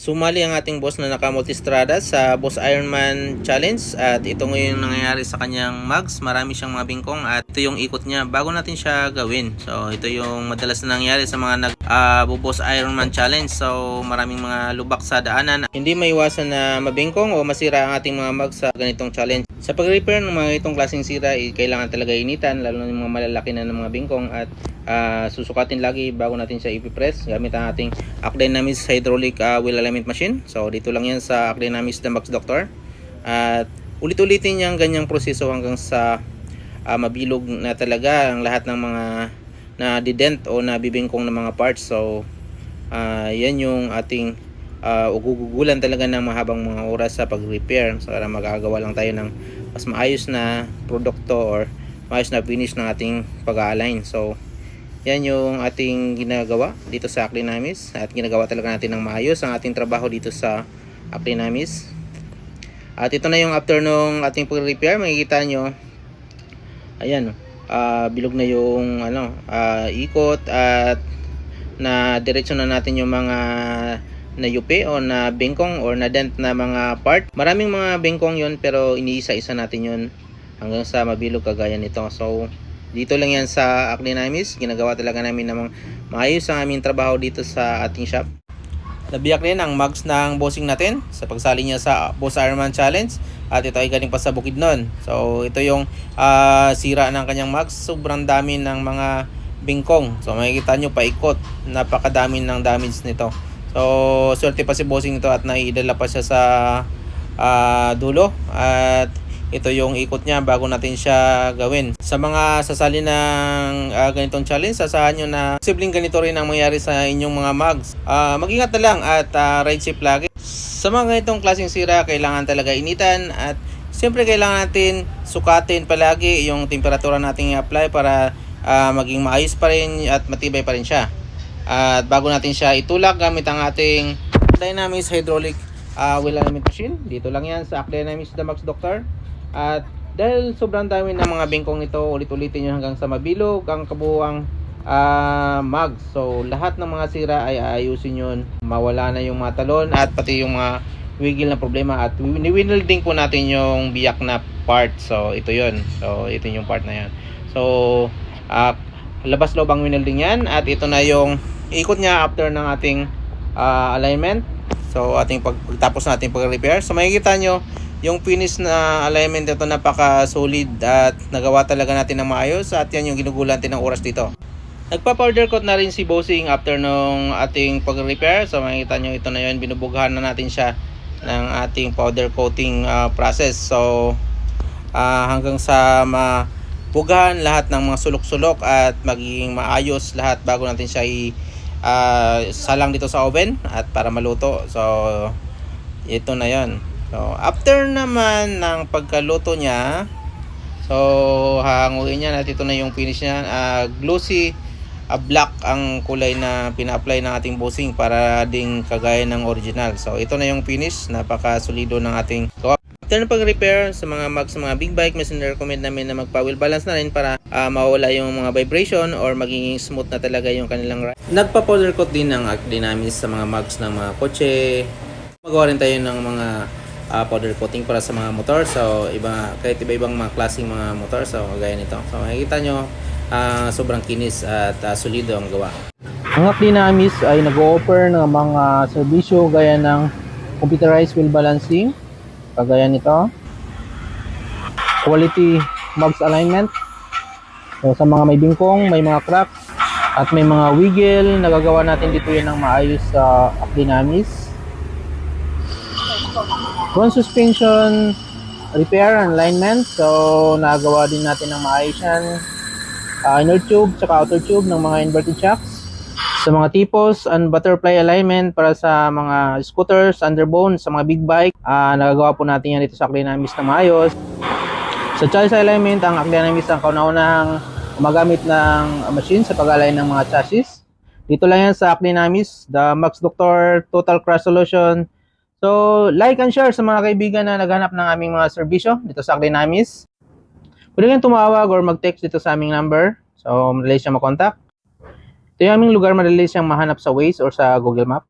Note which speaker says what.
Speaker 1: Sumali ang ating boss na naka-multistrada sa Boss Ironman Challenge at ito ngayon nangyayari sa kanyang mags. Marami siyang mga bingkong at ito yung ikot niya bago natin siya gawin. So ito yung madalas na nangyayari sa mga Boss Ironman Challenge. So maraming mga lubak sa daanan. Hindi maiwasan na mabingkong o masira ang ating mga mags sa ganitong challenge. Sa pag-repair ng mga itong klaseng sira, kailangan talaga initan, lalo na yung mga malalaki na ng mga bingkong at susukatin lagi bago natin siya ipipress gamit ang ating Akdynamis hydraulic wheel alignment machine. So dito lang yan sa Akdynamis The Mags Doctor at ulit-ulitin yung ganyang proseso hanggang sa mabilog na talaga ang lahat ng mga na dident o nabibingkong ng mga parts. So yan yung ating ugugulan talaga ng mahabang mga oras sa pag-repair. So para magagawa lang tayo ng mas maayos na produkto or maayos na finish ng ating pag-align. So yan yung ating ginagawa dito sa Akdynamis at ginagawa talaga natin ng maayos ang ating trabaho dito sa Akdynamis. At ito na yung after nung ating pag-repair, makikita nyo ayan, bilog na yung ikot at na diretso na natin yung mga nayupi o na bengkong or na dent na mga part. Maraming mga bengkong yon pero iniisa-isa natin yon hanggang sa mabilog kagaya nito. So dito lang yan sa Akdynamis. Ginagawa talaga namin namang maayos ang aming trabaho dito sa ating shop. Nabiyak rin ang mags ng bossing natin sa pagsali niya sa Boss Ironman Challenge. At ito ay galing pa sa Bukidnon. So ito yung sira ng kanyang mags. Sobrang dami ng mga bingkong. So makikita nyo paikot. Napakadami ng damage nito. So swerte pa si bossing nito at naidala pa siya sa dulo. At ito yung ikot niya bago natin siya gawin. Sa mga sasali ng ganitong challenge, sasahan nyo na posibleng ganito rin ang mangyari sa inyong mga mags. Mag-ingat na lang at ride safe lagi. Sa mga ganitong klaseng sira, kailangan talaga initan at siyempre kailangan natin sukatin palagi yung temperatura nating i-apply para maging maayos pa rin at matibay pa rin siya. At bago natin siya itulak gamit ang ating Akdynamis hydraulic wheel alignment machine. Dito lang yan sa Akdynamis The Mags Doctor. At dahil sobrang dami ng mga bengkong nito, ulit-ulitin nyo hanggang sa mabilog ang kabuuang mags. So lahat ng mga sira ay aayusin yun, mawala na yung mga talon at pati yung mga wiggle na problema. At niwinilding po natin yung biyak na part. So ito yun. So ito yung part na yan. So labas loob ang winilding yan. At ito na yung ikot niya after ng ating alignment. So ating pagtapos natin pag-repair. So makikita nyo yung finish na alignment nito napaka solid at nagawa talaga natin ng maayos at yan yung ginugulan natin ng oras dito. Nagpa-powder coat na rin si bossing after nung ating pag-repair. So makikita nyo ito na yun, binubughan na natin siya ng ating powder coating process. So hanggang sa mabugahan lahat ng mga sulok-sulok at magiging maayos lahat bago natin siya salang dito sa oven at para maluto. So ito na yon. So after naman ng pagkaluto niya, so hanguin niya at ito na yung finish niya. Glossy black ang kulay na pina-apply ng ating bossing para ding kagaya ng original. So ito na yung finish, napaka-solido ng ating gawa. After ng pag-repair sa mga mags sa mga big bike, mas recommend namin na magpa-wheel balance na rin para mawala yung mga vibration or magiging smooth na talaga yung kanilang ride. Nagpa-powder coat din ng Akdynamis sa mga mags ng mga kotse. Magawa rin tayo ng mga powder coating para sa mga motor. So kahit iba-ibang mga klaseng mga motor, so gaya nito. So makikita nyo sobrang kinis at solido ang gawa. Ang Akdynamis ay nag-o-offer ng mga serbisyo gaya ng computerized wheel balancing, kagaya nito, quality mags alignment. So sa mga may bingkong, may mga cracks at may mga wiggle, nagagawa natin dito yan ng maayos sa Akdynamis. Front suspension repair and alignment, so nagawa din natin ng maayos yan. Inner tube tsaka outer tube ng mga inverted shocks. Sa mga tipos and butterfly alignment para sa mga scooters, underbone, sa mga big bike, nagagawa po natin yan dito sa Akdynamis na maayos. Sa chassis alignment, ang Akdynamis ang kauna-unahang gumagamit ng machine sa pag-align ng mga chassis. Dito lang yan sa Akdynamis The Mags Doctor Total Crash Solution. So, like and share sa mga kaibigan na naghanap ng aming mga serbisyo dito sa Akdynamis. Pwede kayong tumawag or mag-text dito sa aming number. So, madali siyang makontak. Ito yung aming lugar, madali siyang mahanap sa Waze or sa Google Map.